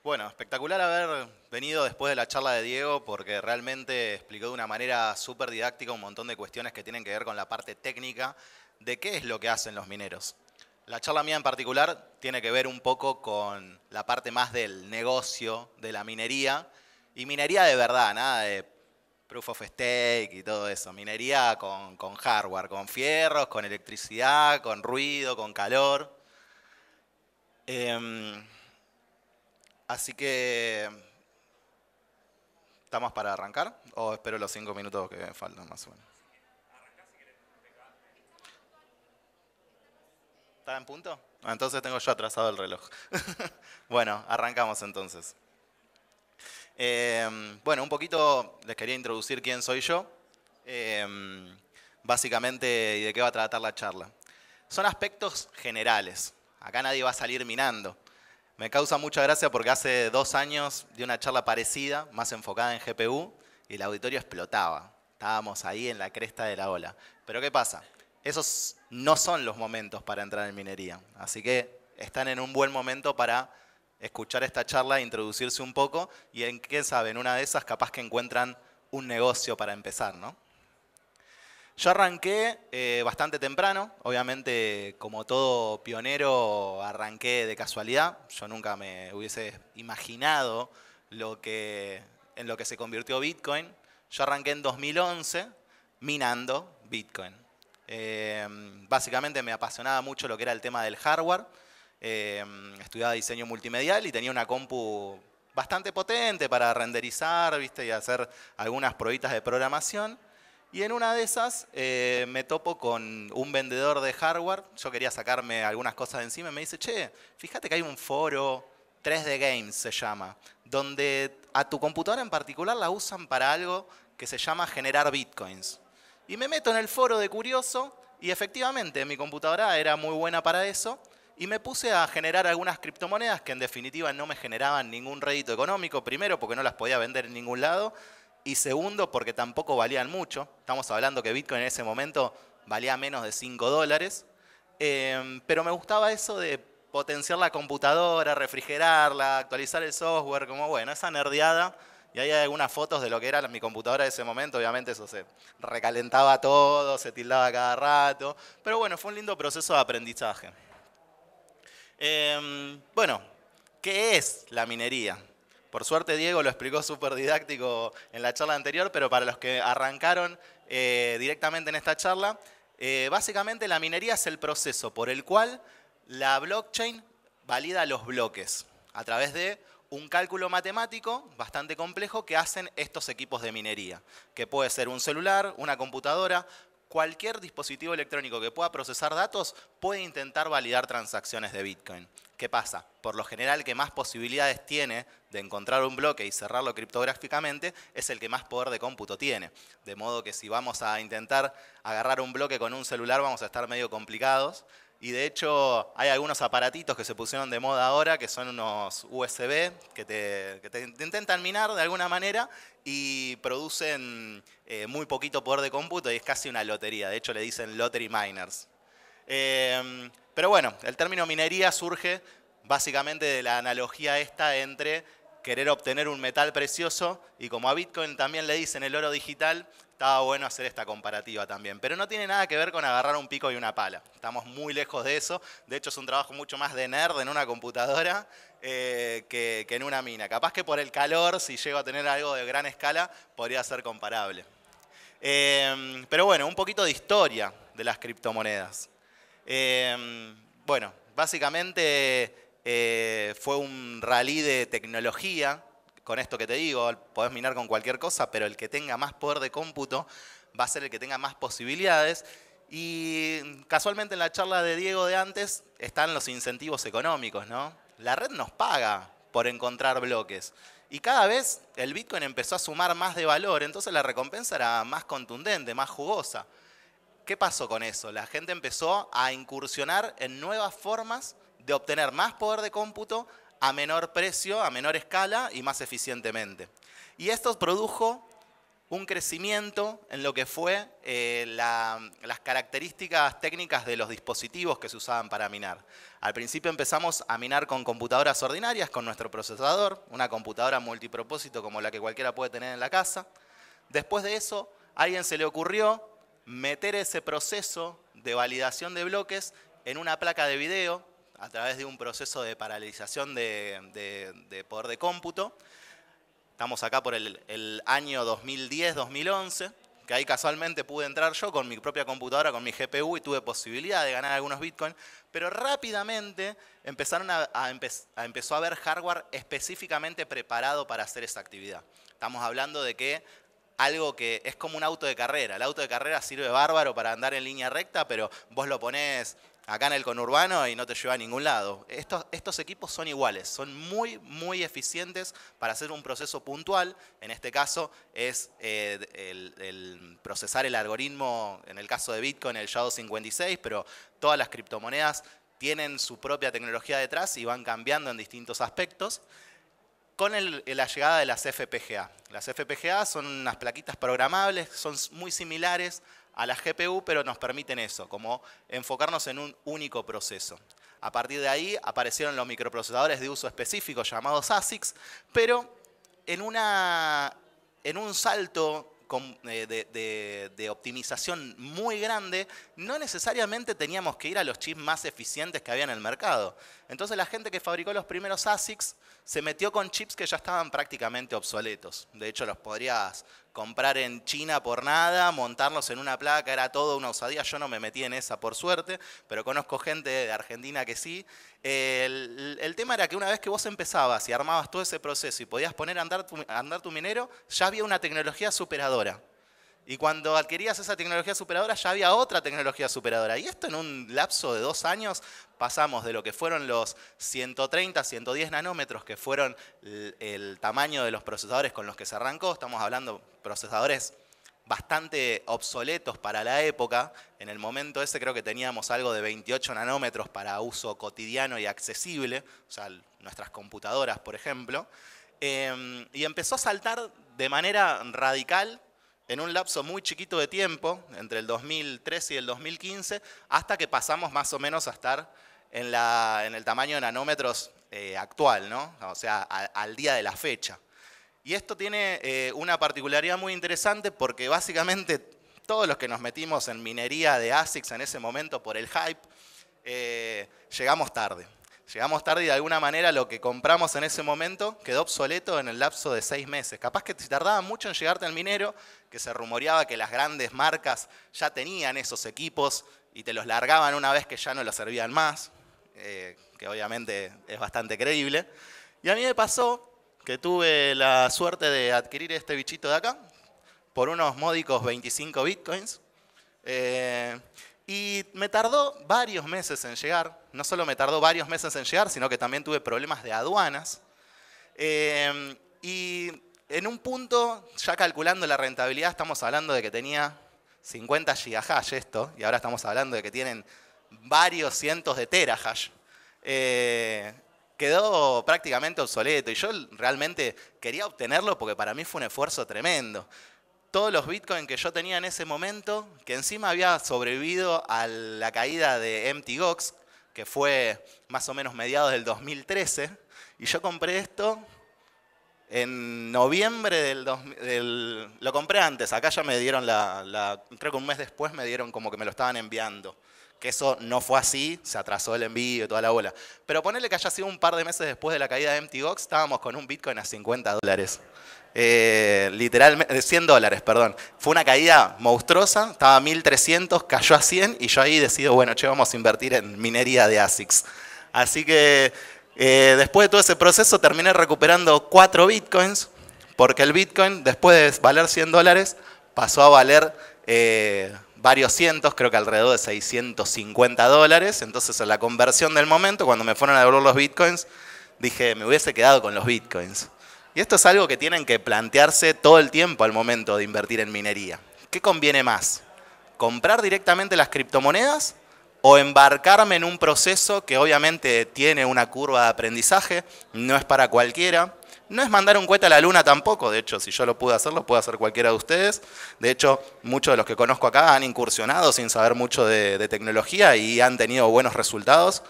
Bueno, espectacular haber venido después de la charla de Diego porque realmente explicó de una manera súper didáctica un montón de cuestiones que tienen que ver con la parte técnica de qué es lo que hacen los mineros. La charla mía en particular tiene que ver un poco con la parte más del negocio de la minería y minería de verdad, nada de proof of stake y todo eso. Minería con hardware, con fierros, con electricidad, con ruido, con calor. Em, Así que, ¿estamos para arrancar? ¿O espero los 5 minutos que faltan más o menos? ¿Está en punto? Entonces tengo yo atrasado el reloj. Bueno, arrancamos entonces. Bueno, un poquito les quería introducir quién soy yo. Básicamente, y de qué va a tratar la charla. Son aspectos generales. Acá nadie va a salir minando. Me causa mucha gracia porque hace 2 años di una charla parecida, más enfocada en GPU, y el auditorio explotaba. Estábamos ahí en la cresta de la ola. Pero ¿qué pasa? Esos no son los momentos para entrar en minería. Así que están en un buen momento para escuchar esta charla, introducirse un poco y en qué saben, una de esas capaz que encuentran un negocio para empezar, ¿no? Yo arranqué bastante temprano, obviamente como todo pionero arranqué de casualidad, yo nunca me hubiese imaginado en lo que se convirtió Bitcoin. Yo arranqué en 2011 minando Bitcoin. Básicamente me apasionaba mucho lo que era el tema del hardware, estudiaba diseño multimedial y tenía una compu bastante potente para renderizar, ¿viste? Y hacer algunas pruebitas de programación. Y en una de esas me topo con un vendedor de hardware. Yo quería sacarme algunas cosas de encima y me dice, che, fíjate que hay un foro, 3D Games se llama, donde a tu computadora en particular la usan para algo que se llama generar bitcoins. Y me meto en el foro de curioso y efectivamente mi computadora era muy buena para eso. Y me puse a generar algunas criptomonedas que en definitiva no me generaban ningún rédito económico. Primero porque no las podía vender en ningún lado. Y segundo, porque tampoco valían mucho. Estamos hablando que Bitcoin en ese momento valía menos de $5. Pero me gustaba eso de potenciar la computadora, refrigerarla, actualizar el software, como bueno, esa nerdeada. Y ahí hay algunas fotos de lo que era mi computadora de ese momento. Obviamente eso se recalentaba todo, se tildaba cada rato. Pero bueno, fue un lindo proceso de aprendizaje. Bueno, ¿qué es la minería? Por suerte Diego lo explicó súper didáctico en la charla anterior, pero para los que arrancaron directamente en esta charla, básicamente la minería es el proceso por el cual la blockchain valida los bloques a través de un cálculo matemático bastante complejo que hacen estos equipos de minería, que puede ser un celular, una computadora, cualquier dispositivo electrónico que pueda procesar datos puede intentar validar transacciones de Bitcoin. ¿Qué pasa? Por lo general, el que más posibilidades tiene de encontrar un bloque y cerrarlo criptográficamente es el que más poder de cómputo tiene. De modo que si vamos a intentar agarrar un bloque con un celular vamos a estar medio complicados. Y de hecho hay algunos aparatitos que se pusieron de moda ahora que son unos USB que te intentan minar de alguna manera y producen muy poquito poder de cómputo y es casi una lotería. De hecho le dicen lottery miners. Pero bueno, el término minería surge básicamente de la analogía esta entre querer obtener un metal precioso y como a Bitcoin también le dicen el oro digital, estaba bueno hacer esta comparativa también. Pero no tiene nada que ver con agarrar un pico y una pala. Estamos muy lejos de eso. De hecho es un trabajo mucho más de nerd en una computadora que en una mina. Capaz que por el calor, si llego a tener algo de gran escala, podría ser comparable. Pero bueno, un poquito de historia de las criptomonedas. Bueno, básicamente fue un rally de tecnología. Con esto que te digo, podés minar con cualquier cosa, pero el que tenga más poder de cómputo va a ser el que tenga más posibilidades. Y casualmente en la charla de Diego de antes están los incentivos económicos, ¿no? La red nos paga por encontrar bloques. Y cada vez el Bitcoin empezó a sumar más de valor, entonces la recompensa era más contundente, más jugosa. ¿Qué pasó con eso? La gente empezó a incursionar en nuevas formas de obtener más poder de cómputo a menor precio, a menor escala y más eficientemente. Y esto produjo un crecimiento en lo que fue las características técnicas de los dispositivos que se usaban para minar. Al principio empezamos a minar con computadoras ordinarias, con nuestro procesador, una computadora multipropósito como la que cualquiera puede tener en la casa. Después de eso, a alguien se le ocurrió meter ese proceso de validación de bloques en una placa de video a través de un proceso de paralelización de poder de cómputo. Estamos acá por el año 2010-2011, que ahí casualmente pude entrar yo con mi propia computadora, con mi GPU, y tuve posibilidad de ganar algunos Bitcoin, pero rápidamente empezó a haber hardware específicamente preparado para hacer esa actividad. Estamos hablando de que algo que es como un auto de carrera. El auto de carrera sirve bárbaro para andar en línea recta, pero vos lo ponés acá en el conurbano y no te lleva a ningún lado. Estos equipos son iguales, son muy eficientes para hacer un proceso puntual. En este caso es el procesar el algoritmo, en el caso de Bitcoin, el SHA-256, pero todas las criptomonedas tienen su propia tecnología detrás y van cambiando en distintos aspectos. Con la llegada de las FPGA. Las FPGA son unas plaquitas programables, son muy similares a la GPU, pero nos permiten eso, como enfocarnos en un único proceso. A partir de ahí aparecieron los microprocesadores de uso específico llamados ASICs, pero en un salto de optimización muy grande, no necesariamente teníamos que ir a los chips más eficientes que había en el mercado. Entonces la gente que fabricó los primeros ASICs se metió con chips que ya estaban prácticamente obsoletos. De hecho, los podrías comprar en China por nada, montarlos en una placa, era todo una osadía. Yo no me metí en esa por suerte, pero conozco gente de Argentina que sí. El tema era que una vez que vos empezabas y armabas todo ese proceso y podías poner a andar tu minero, ya había una tecnología superadora. Y cuando adquirías esa tecnología superadora, ya había otra tecnología superadora. Y esto en un lapso de 2 años pasamos de lo que fueron los 130, 110 nanómetros, que fueron el tamaño de los procesadores con los que se arrancó. Estamos hablando de procesadores bastante obsoletos para la época. En el momento ese creo que teníamos algo de 28 nanómetros para uso cotidiano y accesible, o sea, nuestras computadoras, por ejemplo. Y empezó a saltar de manera radical en un lapso muy chiquito de tiempo, entre el 2013 y el 2015, hasta que pasamos más o menos a estar en el tamaño de nanómetros actual, ¿no? O sea, al día de la fecha. Y esto tiene una particularidad muy interesante porque básicamente todos los que nos metimos en minería de ASICs en ese momento por el hype, llegamos tarde. Llegamos tarde y de alguna manera lo que compramos en ese momento quedó obsoleto en el lapso de 6 meses. Capaz que tardaba mucho en llegarte al minero, que se rumoreaba que las grandes marcas ya tenían esos equipos y te los largaban una vez que ya no los servían más, que obviamente es bastante creíble. Y a mí me pasó que tuve la suerte de adquirir este bichito de acá por unos módicos 25 bitcoins. Y me tardó varios meses en llegar. No solo me tardó varios meses en llegar, sino que también tuve problemas de aduanas. Y en un punto, ya calculando la rentabilidad, estamos hablando de que tenía 50 gigahash esto, y ahora estamos hablando de que tienen varios cientos de terahash. Quedó prácticamente obsoleto y yo realmente quería obtenerlo porque para mí fue un esfuerzo tremendo. Todos los bitcoins que yo tenía en ese momento, que encima había sobrevivido a la caída de Mt. Gox, que fue más o menos mediados del 2013, y yo compré esto en noviembre lo compré antes, acá ya me dieron creo que un mes después me dieron como que me lo estaban enviando. Que eso no fue así, se atrasó el envío y toda la bola. Pero ponerle que haya sido un par de meses después de la caída de Mt. Gox, estábamos con un bitcoin a $50. Literalmente, $100, perdón. Fue una caída monstruosa, estaba a 1300, cayó a 100 y yo ahí decido, bueno, che, vamos a invertir en minería de ASICs. Así que después de todo ese proceso terminé recuperando 4 bitcoins, porque el bitcoin, después de valer $100, pasó a valer varios cientos, creo que alrededor de $650. Entonces en la conversión del momento, cuando me fueron a devolver los bitcoins, dije, me hubiese quedado con los bitcoins. Y esto es algo que tienen que plantearse todo el tiempo al momento de invertir en minería. ¿Qué conviene más? ¿Comprar directamente las criptomonedas o embarcarme en un proceso que obviamente tiene una curva de aprendizaje? No es para cualquiera. No es mandar un cohete a la luna tampoco, de hecho, si yo lo pude hacer, lo puede hacer cualquiera de ustedes. De hecho, muchos de los que conozco acá han incursionado sin saber mucho de tecnología y han tenido buenos resultados.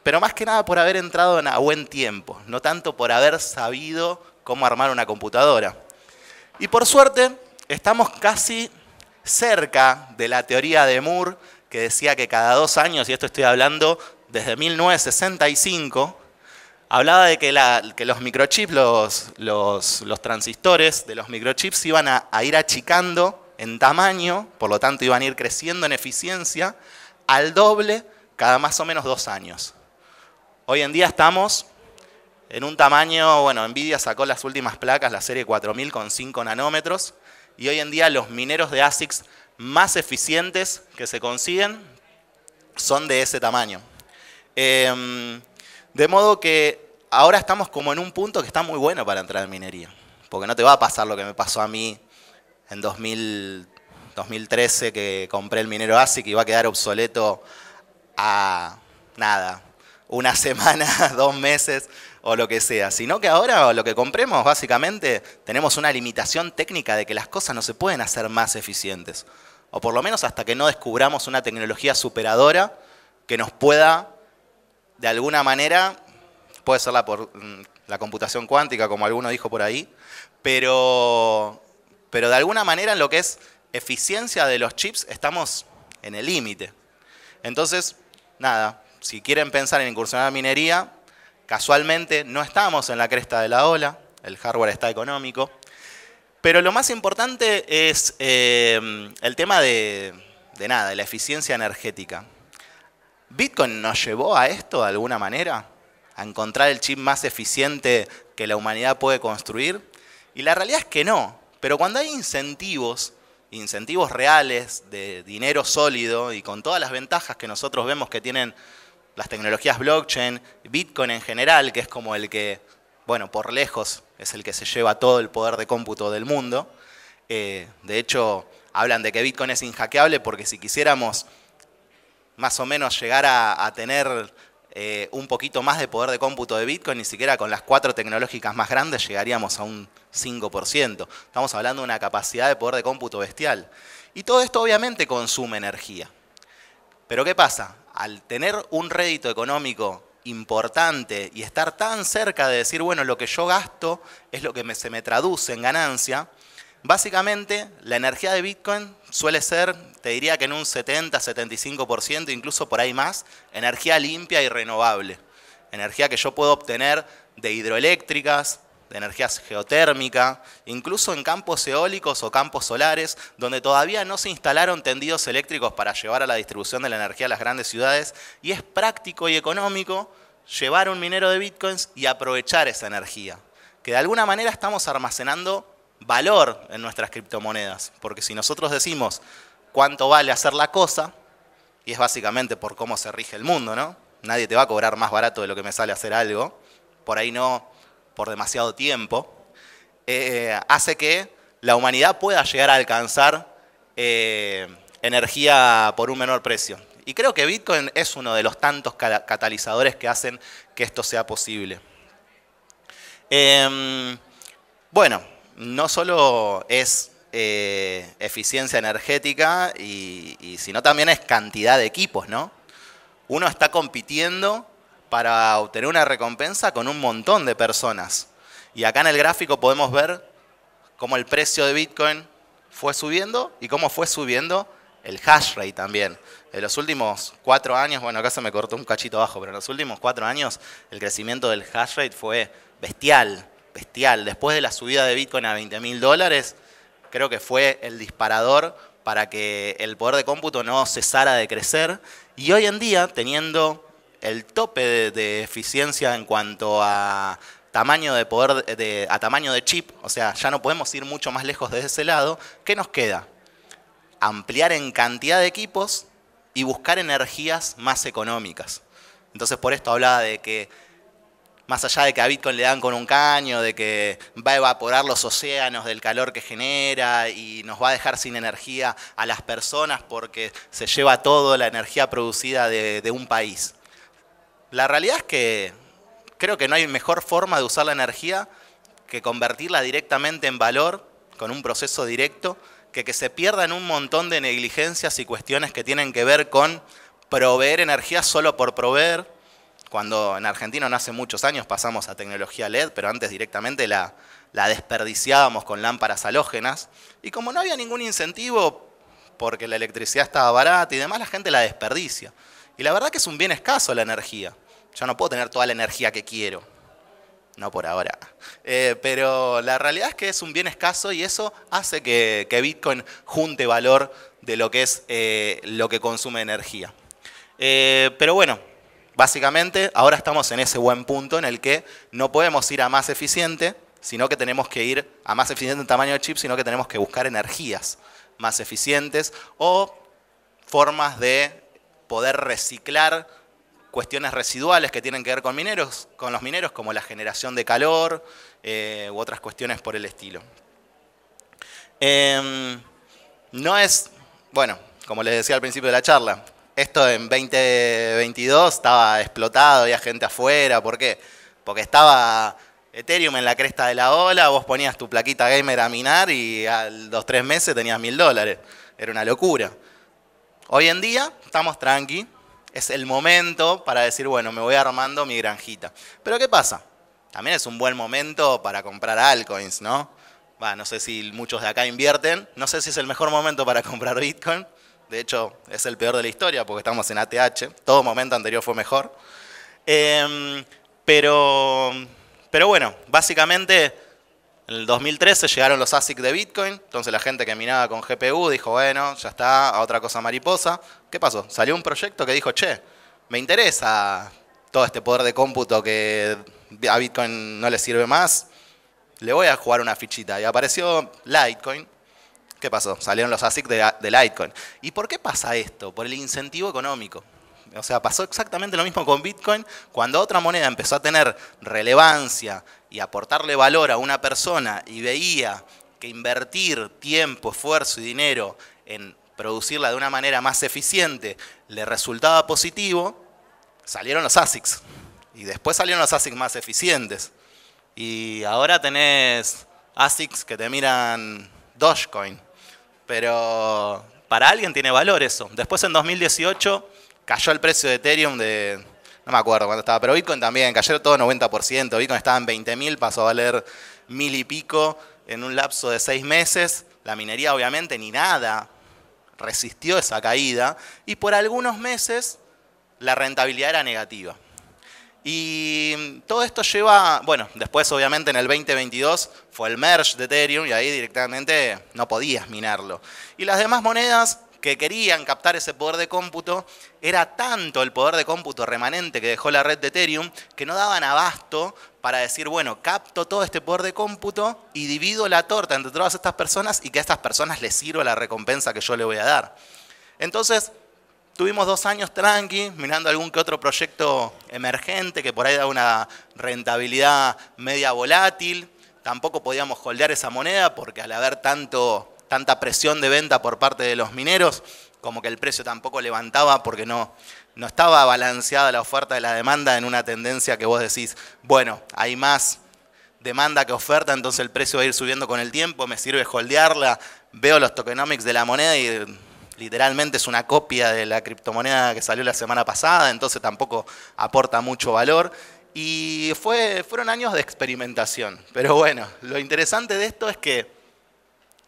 Pero más que nada por haber entrado a buen tiempo, no tanto por haber sabido cómo armar una computadora. Y por suerte, estamos casi cerca de la teoría de Moore, que decía que cada 2 años, y esto estoy hablando desde 1965, hablaba de que los microchips, los transistores de los microchips iban a ir achicando en tamaño, por lo tanto iban a ir creciendo en eficiencia al doble cada más o menos 2 años. Hoy en día estamos en un tamaño, bueno, Nvidia sacó las últimas placas, la serie 4000 con 5 nanómetros, y hoy en día los mineros de ASICs más eficientes que se consiguen son de ese tamaño. De modo que ahora estamos como en un punto que está muy bueno para entrar en minería. Porque no te va a pasar lo que me pasó a mí en 2013, que compré el minero ASIC y va a quedar obsoleto a nada, 1 semana, 2 meses o lo que sea. Sino que ahora lo que compremos, básicamente, tenemos una limitación técnica de que las cosas no se pueden hacer más eficientes. O por lo menos hasta que no descubramos una tecnología superadora que nos pueda, de alguna manera, puede ser la computación cuántica, como alguno dijo por ahí, pero de alguna manera en lo que es eficiencia de los chips estamos en el límite. Entonces, nada, si quieren pensar en incursionar en minería, casualmente no estamos en la cresta de la ola, el hardware está económico, pero lo más importante es el tema de la eficiencia energética. ¿Bitcoin nos llevó a esto de alguna manera? ¿A encontrar el chip más eficiente que la humanidad puede construir? Y la realidad es que no. Pero cuando hay incentivos reales de dinero sólido y con todas las ventajas que nosotros vemos que tienen las tecnologías blockchain, Bitcoin en general, que es como el que, bueno, por lejos es el que se lleva todo el poder de cómputo del mundo. De hecho, hablan de que Bitcoin es inhackeable porque si quisiéramos más o menos llegar a tener un poquito más de poder de cómputo de Bitcoin, ni siquiera con las 4 tecnológicas más grandes llegaríamos a un 5%. Estamos hablando de una capacidad de poder de cómputo bestial. Y todo esto obviamente consume energía. Pero ¿qué pasa? Al tener un rédito económico importante y estar tan cerca de decir, bueno, lo que yo gasto es lo que se me traduce en ganancia, básicamente la energía de Bitcoin suele ser, te diría que en un 70-75%, incluso por ahí más, energía limpia y renovable. Energía que yo puedo obtener de hidroeléctricas, de energía geotérmica, incluso en campos eólicos o campos solares, donde todavía no se instalaron tendidos eléctricos para llevar a la distribución de la energía a las grandes ciudades, y es práctico y económico llevar un minero de Bitcoins y aprovechar esa energía, que de alguna manera estamos almacenando valor en nuestras criptomonedas, porque si nosotros decimos cuánto vale hacer la cosa, y es básicamente por cómo se rige el mundo, ¿no? Nadie te va a cobrar más barato de lo que me sale hacer algo, por ahí no por demasiado tiempo, hace que la humanidad pueda llegar a alcanzar energía por un menor precio. Y creo que Bitcoin es uno de los tantos catalizadores que hacen que esto sea posible. Bueno, no solo es eficiencia energética, sino también es cantidad de equipos, ¿no? Uno está compitiendo para obtener una recompensa con un montón de personas. Y acá en el gráfico podemos ver cómo el precio de Bitcoin fue subiendo y cómo fue subiendo el hash rate también. En los últimos 4 años, bueno, acá se me cortó un cachito abajo, pero en los últimos 4 años el crecimiento del hash rate fue bestial, bestial. Después de la subida de Bitcoin a $20.000, creo que fue el disparador para que el poder de cómputo no cesara de crecer. Y hoy en día, teniendo el tope de eficiencia en cuanto a tamaño de poder, a tamaño de chip, o sea, ya no podemos ir mucho más lejos de ese lado, ¿qué nos queda? Ampliar en cantidad de equipos y buscar energías más económicas. Entonces por esto hablaba de que más allá de que a Bitcoin le dan con un caño, de que va a evaporar los océanos del calor que genera y nos va a dejar sin energía a las personas porque se lleva toda la energía producida de un país. La realidad es que creo que no hay mejor forma de usar la energía que convertirla directamente en valor con un proceso directo, que se pierda en un montón de negligencias y cuestiones que tienen que ver con proveer energía solo por proveer, cuando en Argentina no hace muchos años pasamos a tecnología LED, pero antes directamente la desperdiciábamos con lámparas halógenas, y como no había ningún incentivo porque la electricidad estaba barata y demás, la gente la desperdicia. Y la verdad que es un bien escaso la energía. Yo no puedo tener toda la energía que quiero. No por ahora. Pero la realidad es que es un bien escaso y eso hace que Bitcoin junte valor de lo que es lo que consume energía. Pero bueno, básicamente ahora estamos en ese buen punto en el que no podemos ir a más eficiente, sino que tenemos que ir a más eficiente en tamaño de chip, sino que tenemos que buscar energías más eficientes o formas de poder reciclar cuestiones residuales que tienen que ver con los mineros, como la generación de calor u otras cuestiones por el estilo. No es, bueno, como les decía al principio de la charla, esto en 2022 estaba explotado, había gente afuera. ¿Por qué? Porque estaba Ethereum en la cresta de la ola, vos ponías tu plaquita gamer a minar y a los 3 meses tenías $1000. Era una locura. Hoy en día estamos tranqui. Es el momento para decir, bueno, me voy armando mi granjita. Pero ¿qué pasa? También es un buen momento para comprar altcoins, ¿no? No sé si muchos de acá invierten. No sé si es el mejor momento para comprar Bitcoin. De hecho, es el peor de la historia porque estamos en ATH. Todo momento anterior fue mejor. Pero bueno, básicamente en el 2013 llegaron los ASIC de Bitcoin. Entonces la gente que minaba con GPU dijo, bueno, ya está, a otra cosa mariposa. ¿Qué pasó? Salió un proyecto que dijo, che, me interesa todo este poder de cómputo que a Bitcoin no le sirve más. Le voy a jugar una fichita. Y apareció Litecoin. ¿Qué pasó? Salieron los ASIC de Litecoin. ¿Y por qué pasa esto? Por el incentivo económico. O sea, pasó exactamente lo mismo con Bitcoin. Cuando otra moneda empezó a tener relevancia y aportarle valor a una persona y veía que invertir tiempo, esfuerzo y dinero en producirla de una manera más eficiente le resultaba positivo, salieron los ASICs. Y después salieron los ASICs más eficientes. Y ahora tenés ASICs que te miran Dogecoin. Pero para alguien tiene valor eso. Después en 2018 cayó el precio de Ethereum de, no me acuerdo cuándo estaba, pero Bitcoin también, cayó todo 90%. Bitcoin estaba en 20.000, pasó a valer 1000 y pico en un lapso de 6 meses. La minería obviamente ni nada resistió esa caída y por algunos meses la rentabilidad era negativa. Y todo esto lleva, bueno, después obviamente en el 2022 fue el merge de Ethereum y ahí directamente no podías minarlo. Y las demás monedas que querían captar ese poder de cómputo, era tanto el poder de cómputo remanente que dejó la red de Ethereum que no daban abasto para decir, bueno, capto todo este poder de cómputo y divido la torta entre todas estas personas y que a estas personas les sirva la recompensa que yo le voy a dar. Entonces, tuvimos 2 años tranqui, mirando algún que otro proyecto emergente que por ahí da una rentabilidad media volátil. Tampoco podíamos holdear esa moneda porque al haber tanta presión de venta por parte de los mineros, como que el precio tampoco levantaba porque no estaba balanceada la oferta y la demanda en una tendencia que vos decís, bueno, hay más demanda que oferta, entonces el precio va a ir subiendo con el tiempo, me sirve holdearla, veo los tokenomics de la moneda y literalmente es una copia de la criptomoneda que salió la semana pasada, entonces tampoco aporta mucho valor. Y fueron años de experimentación. Pero bueno, lo interesante de esto es que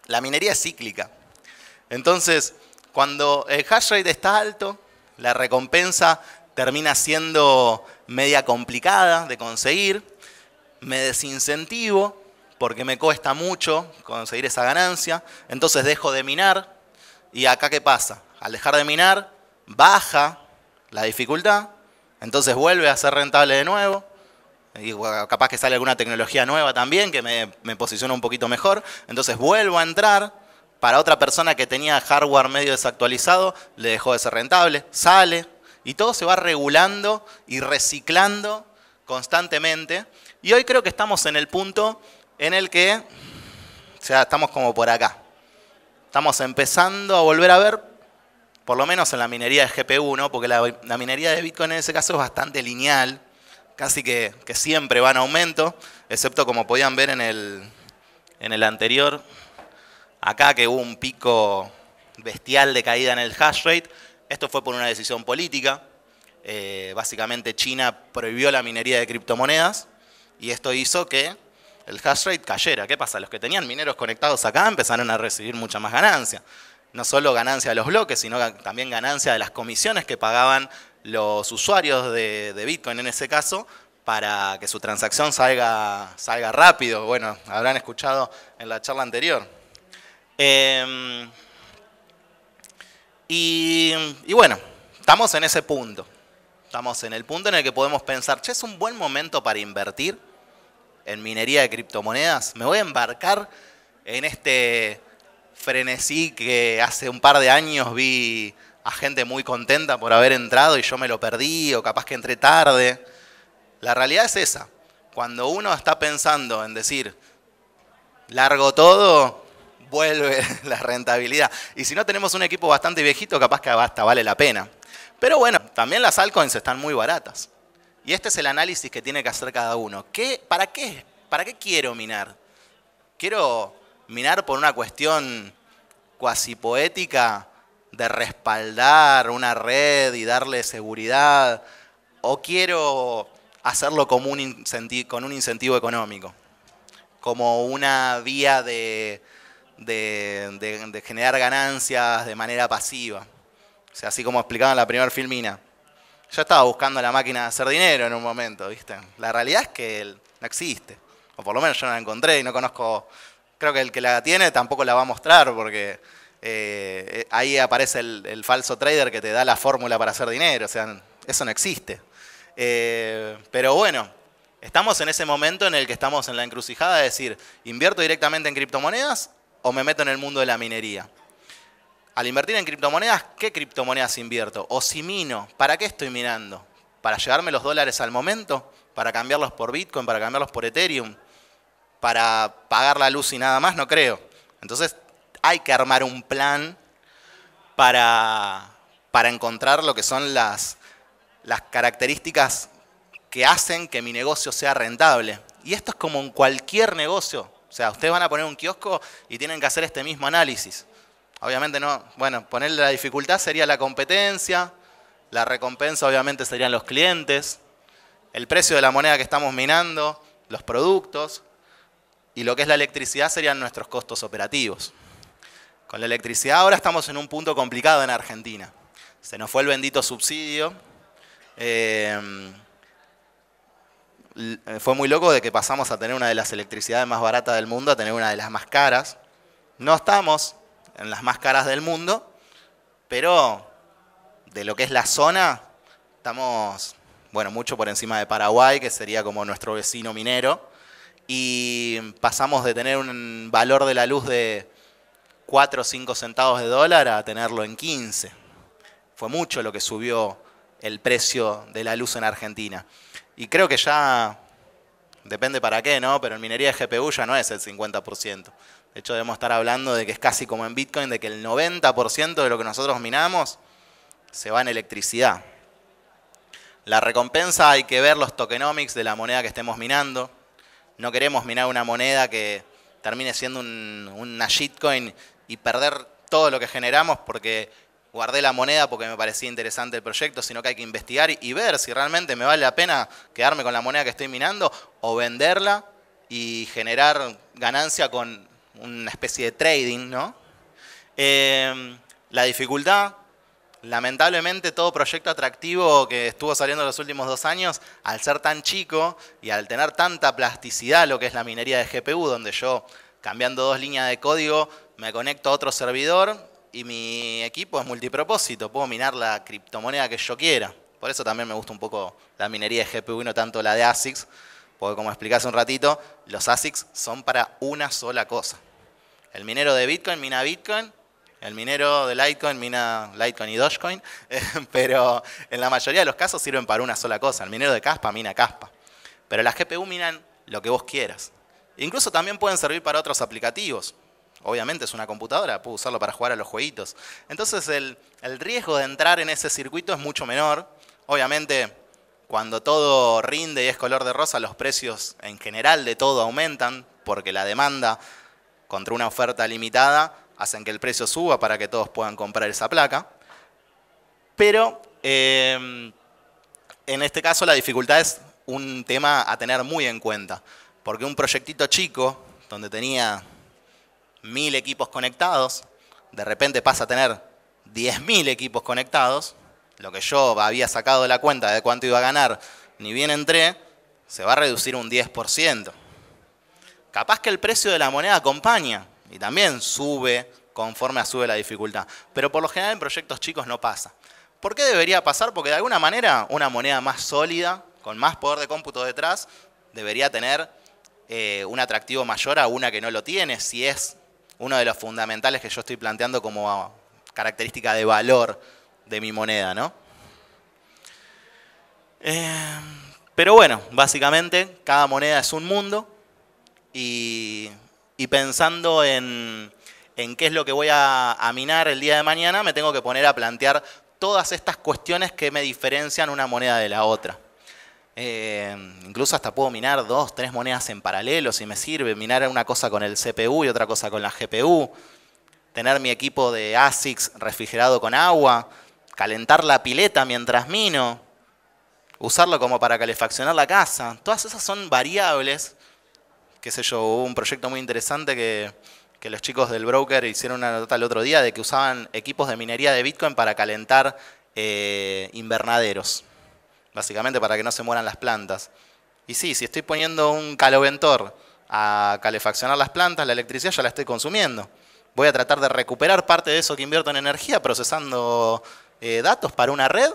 la minería es cíclica. Entonces, cuando el hash rate está alto, la recompensa termina siendo media complicada de conseguir. Me desincentivo porque me cuesta mucho conseguir esa ganancia. Entonces dejo de minar. ¿Y acá qué pasa? Al dejar de minar, baja la dificultad. Entonces vuelve a ser rentable de nuevo. Y capaz que sale alguna tecnología nueva también que me posiciona un poquito mejor. Entonces vuelvo a entrar. Para otra persona que tenía hardware medio desactualizado, le dejó de ser rentable. Sale. Y todo se va regulando y reciclando constantemente. Y hoy creo que estamos en el punto en el que, o sea, estamos como por acá. Estamos empezando a volver a ver, por lo menos en la minería de GPU, ¿no? Porque la minería de Bitcoin en ese caso es bastante lineal. casi que siempre va en aumento, excepto como podían ver en el anterior, acá que hubo un pico bestial de caída en el hash rate. Esto fue por una decisión política. Básicamente China prohibió la minería de criptomonedas y esto hizo que el hash rate cayera. ¿Qué pasa? Los que tenían mineros conectados acá empezaron a recibir mucha más ganancia. No solo ganancia de los bloques, sino también ganancia de las comisiones que pagaban los usuarios de Bitcoin en ese caso, para que su transacción salga rápido. Bueno, habrán escuchado en la charla anterior. Y bueno, estamos en ese punto. Estamos en el punto en el que podemos pensar, che, es un buen momento para invertir en minería de criptomonedas. Me voy a embarcar en este frenesí que hace un par de años vi a gente muy contenta por haber entrado y yo me lo perdí o capaz que entré tarde. La realidad es esa. Cuando uno está pensando en decir, largo todo, vuelve la rentabilidad. Y si no tenemos un equipo bastante viejito, capaz que hasta vale la pena. Pero bueno, también las altcoins están muy baratas. Y este es el análisis que tiene que hacer cada uno. ¿Para qué quiero minar? ¿Quiero minar por una cuestión cuasi poética de respaldar una red y darle seguridad? ¿O quiero hacerlo como con un incentivo económico? Como una vía de generar ganancias de manera pasiva. O sea, así como explicaba en la primera filmina. Yo estaba buscando la máquina de hacer dinero en un momento, ¿viste? La realidad es que no existe. O por lo menos yo no la encontré y no conozco. Creo que el que la tiene tampoco la va a mostrar porque ahí aparece el falso trader que te da la fórmula para hacer dinero. O sea, eso no existe. Pero bueno, estamos en ese momento en el que estamos en la encrucijada de decir, ¿invierto directamente en criptomonedas o me meto en el mundo de la minería? Al invertir en criptomonedas, ¿qué criptomonedas invierto? O si mino, ¿para qué estoy minando? ¿Para llevarme los dólares al momento? ¿Para cambiarlos por Bitcoin? ¿Para cambiarlos por Ethereum? ¿Para pagar la luz y nada más? No creo. Entonces hay que armar un plan para encontrar lo que son las características que hacen que mi negocio sea rentable. Y esto es como en cualquier negocio. O sea, ustedes van a poner un kiosco y tienen que hacer este mismo análisis. Obviamente no, bueno, ponerle la dificultad sería la competencia, la recompensa obviamente serían los clientes, el precio de la moneda que estamos minando, los productos, y lo que es la electricidad serían nuestros costos operativos. Con la electricidad ahora estamos en un punto complicado en Argentina. Se nos fue el bendito subsidio. Fue muy loco de que pasamos a tener una de las electricidades más baratas del mundo a tener una de las más caras. No estamos en las más caras del mundo, pero de lo que es la zona, estamos, bueno, mucho por encima de Paraguay, que sería como nuestro vecino minero, y pasamos de tener un valor de la luz de 4 o 5 centavos de dólar a tenerlo en 15. Fue mucho lo que subió el precio de la luz en Argentina. Y creo que ya, depende para qué, ¿no? Pero en minería de GPU ya no es el 50%. De hecho, debemos estar hablando de que es casi como en Bitcoin, de que el 90% de lo que nosotros minamos se va en electricidad. La recompensa hay que ver los tokenomics de la moneda que estemos minando. No queremos minar una moneda que termine siendo una shitcoin y perder todo lo que generamos porque guardé la moneda porque me parecía interesante el proyecto, sino que hay que investigar y ver si realmente me vale la pena quedarme con la moneda que estoy minando o venderla y generar ganancia con una especie de trading, ¿no? La dificultad, lamentablemente todo proyecto atractivo que estuvo saliendo en los últimos 2 años, al ser tan chico y al tener tanta plasticidad lo que es la minería de GPU, donde yo cambiando 2 líneas de código me conecto a otro servidor y mi equipo es multipropósito, puedo minar la criptomoneda que yo quiera. Por eso también me gusta un poco la minería de GPU y no tanto la de ASICs, porque como expliqué hace un ratito, los ASICs son para una sola cosa. El minero de Bitcoin mina Bitcoin, el minero de Litecoin mina Litecoin y Dogecoin, pero en la mayoría de los casos sirven para una sola cosa. El minero de Caspa mina Caspa. Pero las GPU minan lo que vos quieras. Incluso también pueden servir para otros aplicativos. Obviamente es una computadora, puedo usarlo para jugar a los jueguitos. Entonces el riesgo de entrar en ese circuito es mucho menor. Obviamente cuando todo rinde y es color de rosa, los precios en general de todo aumentan, porque la demanda contra una oferta limitada hacen que el precio suba para que todos puedan comprar esa placa. Pero en este caso la dificultad es un tema a tener muy en cuenta, porque un proyectito chico, donde tenía 1000 equipos conectados, de repente pasa a tener 10.000 equipos conectados, lo que yo había sacado de la cuenta de cuánto iba a ganar, ni bien entré, se va a reducir un 10%. Capaz que el precio de la moneda acompaña y también sube conforme sube la dificultad, pero por lo general en proyectos chicos no pasa. ¿Por qué debería pasar? Porque de alguna manera una moneda más sólida, con más poder de cómputo detrás, debería tener un atractivo mayor a una que no lo tiene, si es uno de los fundamentales que yo estoy planteando como característica de valor de mi moneda, ¿no? Pero bueno, básicamente cada moneda es un mundo y pensando en qué es lo que voy a minar el día de mañana, me tengo que poner a plantear todas estas cuestiones que me diferencian una moneda de la otra. Incluso hasta puedo minar 2, 3 monedas en paralelo si me sirve, minar una cosa con el CPU y otra cosa con la GPU, tener mi equipo de ASICs refrigerado con agua, calentar la pileta mientras mino, usarlo como para calefaccionar la casa. Todas esas son variables, qué sé yo, hubo un proyecto muy interesante que los chicos del broker hicieron una nota el otro día de que usaban equipos de minería de Bitcoin para calentar invernaderos. Básicamente para que no se mueran las plantas. Y sí, si estoy poniendo un caloventor a calefaccionar las plantas, la electricidad ya la estoy consumiendo. Voy a tratar de recuperar parte de eso que invierto en energía procesando datos para una red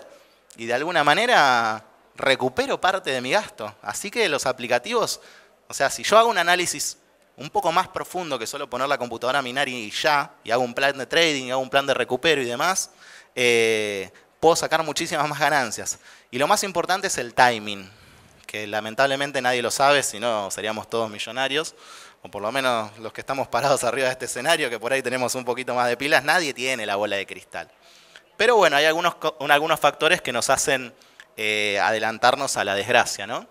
y de alguna manera recupero parte de mi gasto. Así que los aplicativos, o sea, si yo hago un análisis un poco más profundo que solo poner la computadora a minar y ya, y hago un plan de trading, hago un plan de recupero y demás, puedo sacar muchísimas más ganancias. Y lo más importante es el timing, que lamentablemente nadie lo sabe, si no seríamos todos millonarios, o por lo menos los que estamos parados arriba de este escenario, que por ahí tenemos un poquito más de pilas, nadie tiene la bola de cristal. Pero bueno, hay algunos factores que nos hacen adelantarnos a la desgracia, ¿no?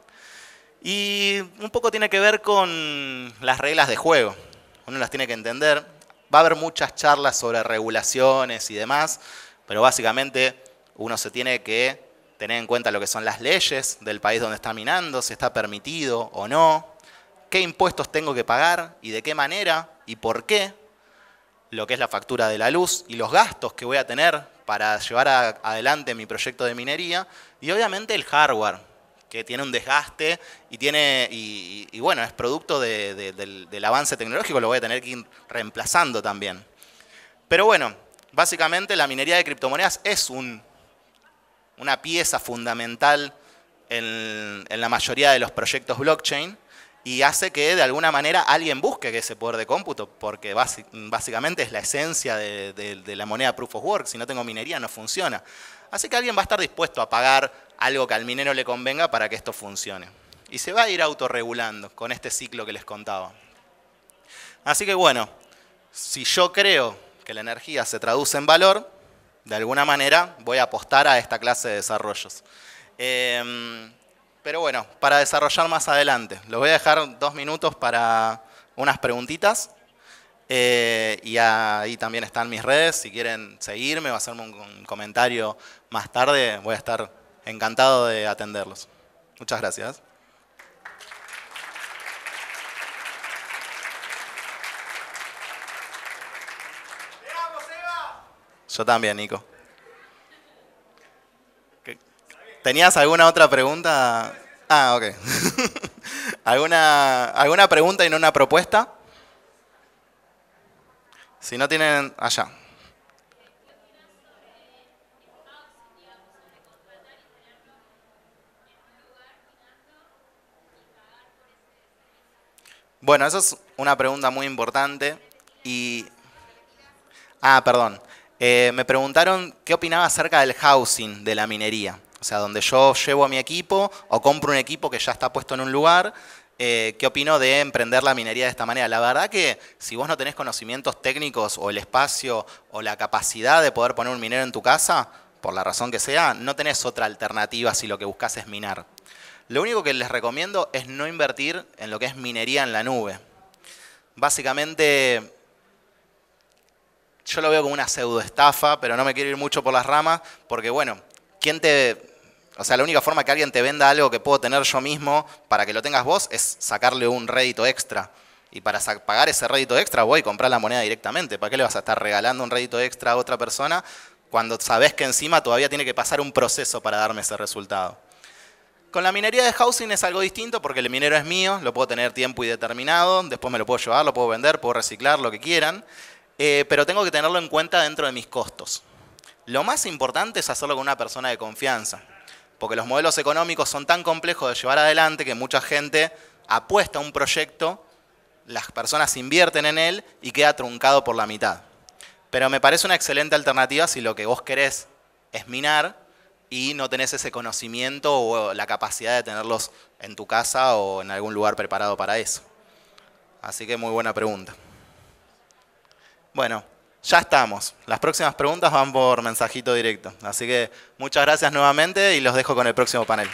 Y un poco tiene que ver con las reglas de juego. Uno las tiene que entender. Va a haber muchas charlas sobre regulaciones y demás, pero básicamente uno se tiene que tener en cuenta lo que son las leyes del país donde está minando, si está permitido o no, qué impuestos tengo que pagar y de qué manera y por qué, lo que es la factura de la luz y los gastos que voy a tener para llevar adelante mi proyecto de minería, y obviamente el hardware, que tiene un desgaste y bueno, es producto del avance tecnológico, lo voy a tener que ir reemplazando también. Pero bueno, básicamente la minería de criptomonedas es una pieza fundamental en la mayoría de los proyectos blockchain y hace que de alguna manera alguien busque ese poder de cómputo, porque básicamente es la esencia de la moneda Proof of Work. Si no tengo minería no funciona. Así que alguien va a estar dispuesto a pagar algo que al minero le convenga para que esto funcione. Y se va a ir autorregulando con este ciclo que les contaba. Así que bueno, si yo creo que la energía se traduce en valor, de alguna manera voy a apostar a esta clase de desarrollos. Pero bueno, para desarrollar más adelante, los voy a dejar 2 minutos para unas preguntitas. Y ahí también están mis redes, si quieren seguirme o hacerme un comentario más tarde, voy a estar encantado de atenderlos. Muchas gracias. Yo también, Nico. ¿Tenías alguna otra pregunta? Ah, ok. ¿Alguna pregunta y no una propuesta? Si no tienen, allá. Bueno, eso es una pregunta muy importante. Perdón. Me preguntaron qué opinaba acerca del housing de la minería. O sea, donde yo llevo a mi equipo o compro un equipo que ya está puesto en un lugar. ¿Qué opino de emprender la minería de esta manera? La verdad que si vos no tenés conocimientos técnicos o el espacio o la capacidad de poder poner un minero en tu casa, por la razón que sea, no tenés otra alternativa si lo que buscas es minar. Lo único que les recomiendo es no invertir en lo que es minería en la nube. Básicamente, yo lo veo como una pseudoestafa, pero no me quiero ir mucho por las ramas, porque bueno, la única forma que alguien te venda algo que puedo tener yo mismo para que lo tengas vos es sacarle un rédito extra. Y para pagar ese rédito extra voy a comprar la moneda directamente. ¿Para qué le vas a estar regalando un rédito extra a otra persona cuando sabés que encima todavía tiene que pasar un proceso para darme ese resultado? Con la minería de housing es algo distinto porque el minero es mío, lo puedo tener tiempo indeterminado, después me lo puedo llevar, lo puedo vender, puedo reciclar, lo que quieran, pero tengo que tenerlo en cuenta dentro de mis costos. Lo más importante es hacerlo con una persona de confianza, porque los modelos económicos son tan complejos de llevar adelante que mucha gente apuesta a un proyecto, las personas invierten en él y queda truncado por la mitad. Pero me parece una excelente alternativa si lo que vos querés es minar y no tenés ese conocimiento o la capacidad de tenerlos en tu casa o en algún lugar preparado para eso. Así que muy buena pregunta. Bueno, ya estamos. Las próximas preguntas van por mensajito directo. Así que muchas gracias nuevamente y los dejo con el próximo panel.